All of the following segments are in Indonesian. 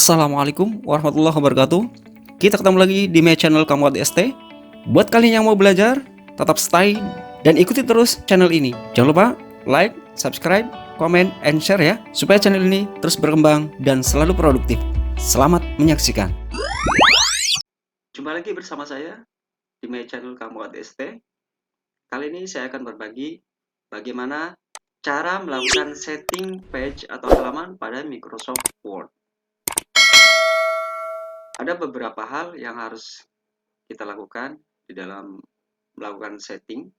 Assalamualaikum warahmatullahi wabarakatuh. Kita ketemu lagi di my channel Kamu ST. Buat kalian yang mau belajar, tetap stay dan ikuti terus channel ini. Jangan lupa like, subscribe, comment, and share ya, supaya channel ini terus berkembang dan selalu produktif. Selamat menyaksikan. Jumpa lagi bersama saya di my channel Kamu ST. Kali ini saya akan berbagi bagaimana cara melakukan setting page atau halaman pada Microsoft Word. Ada beberapa hal yang harus kita lakukan di dalam melakukan setting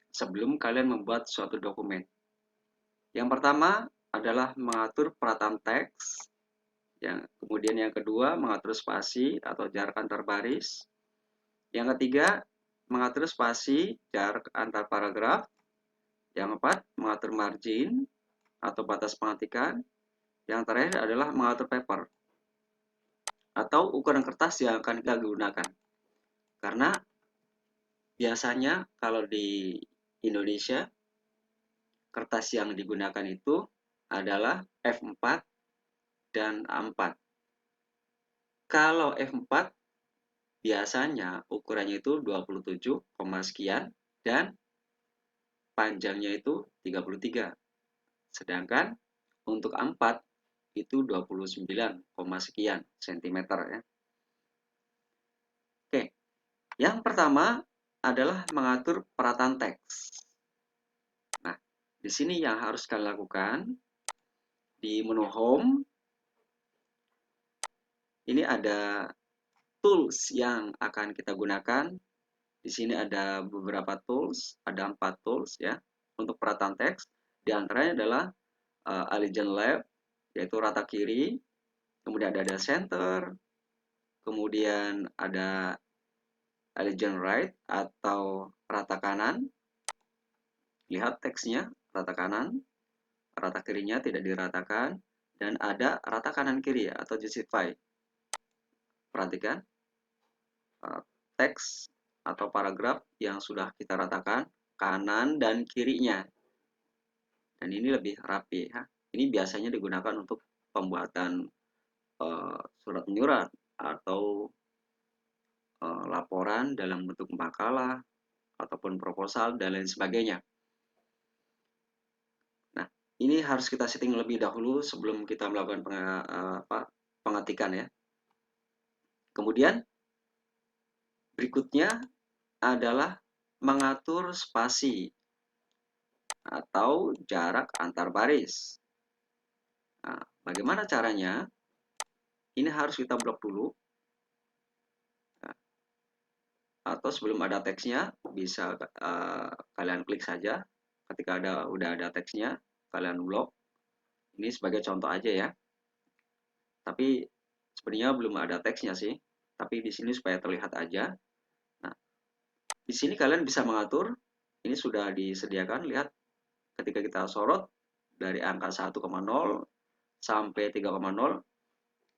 sebelum kalian membuat suatu dokumen. Yang pertama adalah mengatur perataan teks, kemudian yang kedua mengatur spasi atau jarak antar baris, yang ketiga mengatur spasi jarak antar paragraf, yang keempat mengatur margin atau batas pengetikan, yang terakhir adalah mengatur paper atau ukuran kertas yang akan kita gunakan. Karena biasanya kalau di Indonesia kertas yang digunakan itu adalah F4 dan A4. Kalau F4 biasanya ukurannya itu 27, sekian dan panjangnya itu 33. Sedangkan untuk A4 itu 29, sekian sentimeter ya. Oke. Yang pertama adalah mengatur perataan teks. Nah, di sini yang harus kalian lakukan di menu Home. Ini ada tools yang akan kita gunakan. Di sini ada beberapa tools, ada 4 tools ya untuk perataan teks. Di antaranya adalah Align Left, yaitu rata kiri, kemudian ada center, kemudian ada Align Right atau rata kanan. Lihat teksnya, rata kanan, rata kirinya tidak diratakan, dan ada rata kanan kiri atau justify. Perhatikan teks atau paragraf yang sudah kita ratakan kanan dan kirinya, dan ini lebih rapi ya. Ini biasanya digunakan untuk pembuatan surat menyurat atau laporan dalam bentuk makalah ataupun proposal dan lain sebagainya. Nah, ini harus kita setting lebih dahulu sebelum kita melakukan pengetikan ya. Kemudian berikutnya adalah mengatur spasi atau jarak antar baris. Nah, bagaimana caranya? Ini harus kita blok dulu. Nah, atau sebelum ada teksnya bisa kalian klik saja. Ketika udah ada teksnya, kalian blok. Ini sebagai contoh aja ya. Tapi sebenarnya belum ada teksnya sih. Tapi di sini supaya terlihat aja. Nah, di sini kalian bisa mengatur. Ini sudah disediakan. Lihat ketika kita sorot dari angka 1,0 sampai 3,0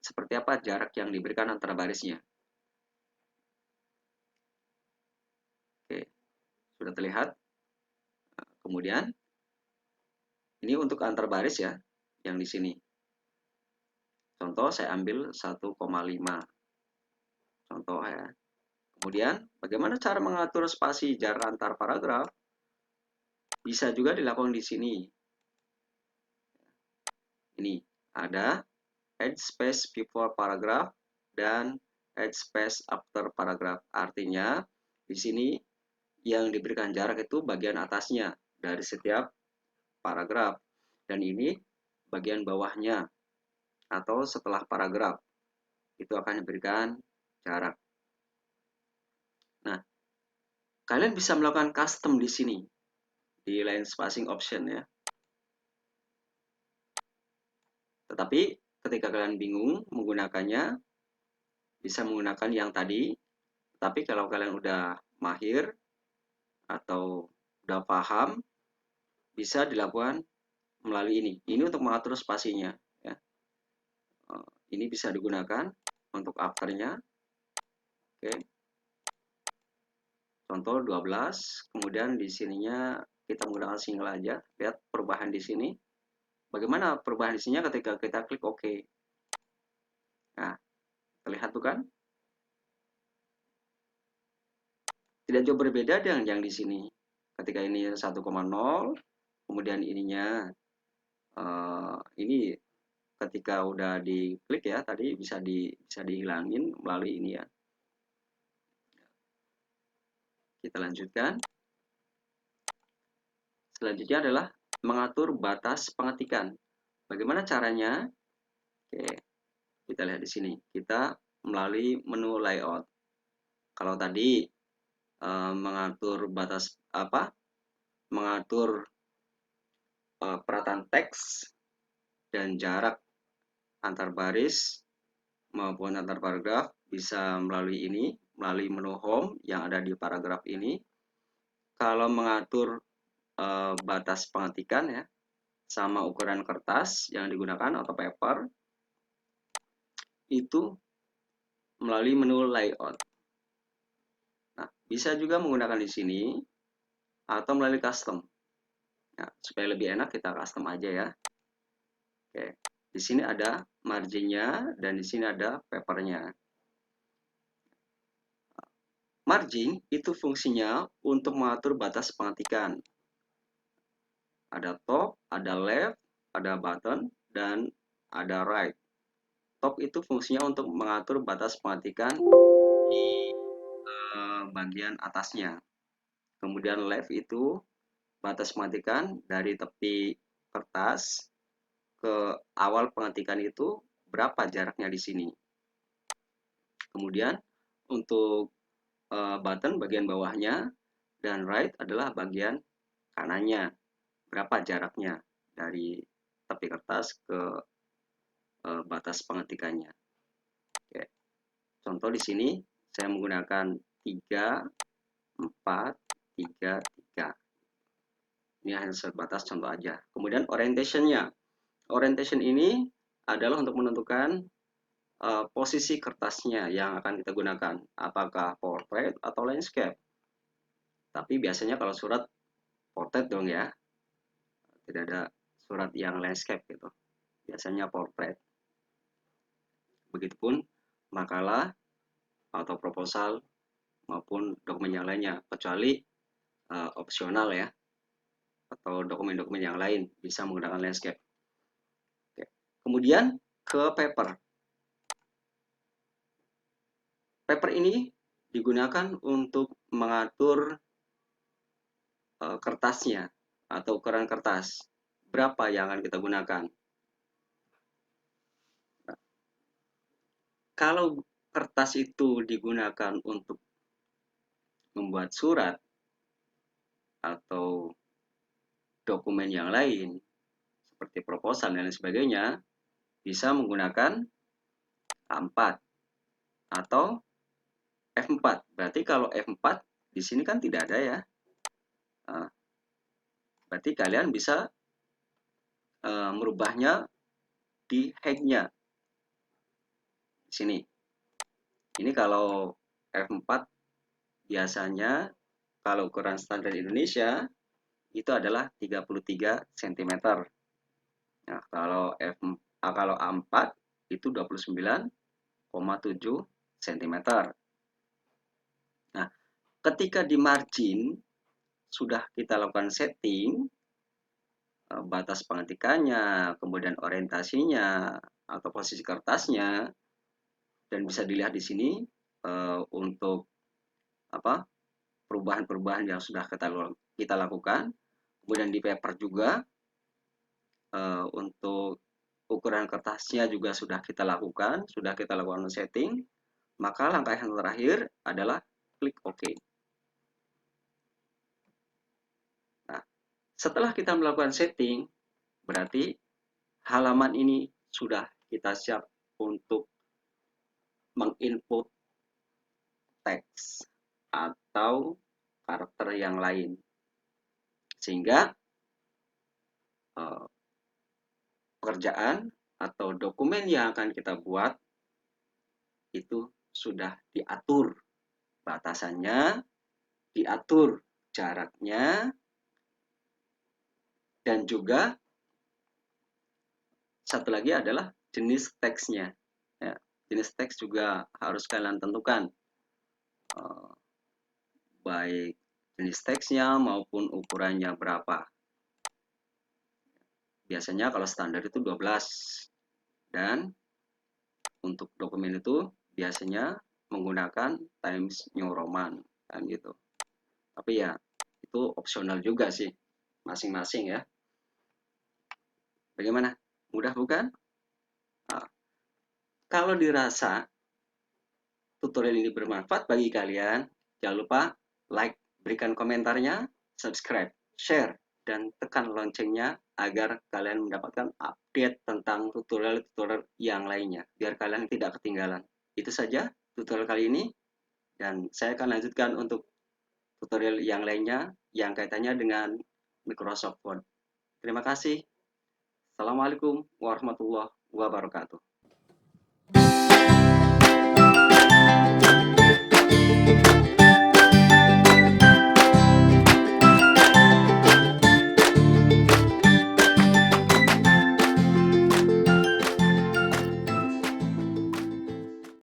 seperti apa jarak yang diberikan antara barisnya. Oke, sudah terlihat. Nah, kemudian ini untuk antar baris ya, yang di sini. Contoh saya ambil 1,5. Contoh ya. Kemudian bagaimana cara mengatur spasi jarak antar paragraf? Bisa juga dilakukan di sini. Ini ada add space before paragraph dan add space after paragraph. Artinya di sini yang diberikan jarak itu bagian atasnya dari setiap paragraf, dan ini bagian bawahnya atau setelah paragraf itu akan diberikan jarak. Nah, kalian bisa melakukan custom di sini di line spacing option ya. Tetapi ketika kalian bingung menggunakannya, bisa menggunakan yang tadi. Tapi kalau kalian udah mahir atau udah paham, bisa dilakukan melalui ini. Ini untuk mengatur spasinya ya. Ini bisa digunakan untuk afternya. Oke. Contoh 12, kemudian di sininya kita menggunakan single aja. Lihat perubahan di sini. Bagaimana perubahan di sini ketika kita klik OK. Nah, terlihat bukan? Tidak jauh berbeda dengan yang di sini. Ketika ini 1,0, kemudian ininya ini ketika udah diklik ya tadi bisa dihilangin melalui ini ya. Kita lanjutkan. Selanjutnya adalah mengatur batas pengetikan. Bagaimana caranya? Oke, kita lihat di sini. Kita melalui menu layout. Kalau tadi mengatur batas mengatur perataan teks dan jarak antar baris maupun antar paragraf bisa melalui ini, melalui menu home yang ada di paragraf ini. Kalau mengatur batas pengetikan ya, sama ukuran kertas yang digunakan atau paper, itu melalui menu layout. Nah, bisa juga menggunakan di sini atau melalui custom. Nah, supaya lebih enak kita custom aja ya. Oke, di sini ada marginnya dan di sini ada papernya. Margin itu fungsinya untuk mengatur batas pengetikan. Ada top, ada left, ada button, dan ada right. Top itu fungsinya untuk mengatur batas pengetikan di bagian atasnya. Kemudian left itu batas pengetikan dari tepi kertas ke awal pengetikan itu berapa jaraknya di sini. Kemudian untuk button bagian bawahnya dan right adalah bagian kanannya. Berapa jaraknya dari tepi kertas ke batas pengetikannya. Oke. Contoh di sini saya menggunakan 3, 4, 3, 3. Ini hanya sebatas contoh aja. Kemudian orientation-nya. Orientation ini adalah untuk menentukan posisi kertasnya yang akan kita gunakan. Apakah portrait atau landscape. Tapi biasanya kalau surat portrait dong ya. Tidak ada surat yang landscape gitu. Biasanya portrait. Begitupun makalah atau proposal maupun dokumen yang lainnya, kecuali opsional ya, atau dokumen-dokumen yang lain bisa menggunakan landscape. Oke. Kemudian ke paper. Paper ini digunakan untuk mengatur kertasnya atau ukuran kertas. Berapa yang akan kita gunakan. Nah, kalau kertas itu digunakan untuk membuat surat atau dokumen yang lain seperti proposal dan lain sebagainya, bisa menggunakan A4 atau F4. Berarti kalau F4 di sini kan tidak ada ya. Nah, berarti kalian bisa merubahnya di height-nya. Di sini. Ini kalau F4 biasanya kalau ukuran standar Indonesia itu adalah 33 cm. Nah, kalau A4 itu 29,7 cm. Nah, ketika di margin sudah kita lakukan setting batas pengetikannya, kemudian orientasinya atau posisi kertasnya, dan bisa dilihat di sini untuk perubahan-perubahan yang sudah kita lakukan. Kemudian di paper juga untuk ukuran kertasnya juga sudah kita lakukan setting. Maka langkah yang terakhir adalah klik OK. Nah, setelah kita melakukan setting, berarti halaman ini sudah kita siap untuk menginput teks atau karakter yang lain. Sehingga pekerjaan atau dokumen yang akan kita buat itu sudah diatur batasannya, diatur jaraknya, dan juga satu lagi adalah jenis teksnya. Ya, Jenis teks juga harus kalian tentukan, baik jenis teksnya maupun ukurannya berapa. Biasanya kalau standar itu 12, dan untuk dokumen itu biasanya menggunakan Times New Roman kan gitu. Tapi ya itu opsional juga sih masing-masing ya. Bagaimana? Mudah bukan? Nah, kalau dirasa tutorial ini bermanfaat bagi kalian, jangan lupa like, berikan komentarnya, subscribe, share, dan tekan loncengnya agar kalian mendapatkan update tentang tutorial-tutorial yang lainnya, biar kalian tidak ketinggalan. Itu saja tutorial kali ini, dan saya akan lanjutkan untuk tutorial yang lainnya yang kaitannya dengan Microsoft Word. Terima kasih. Assalamualaikum warahmatullahi wabarakatuh.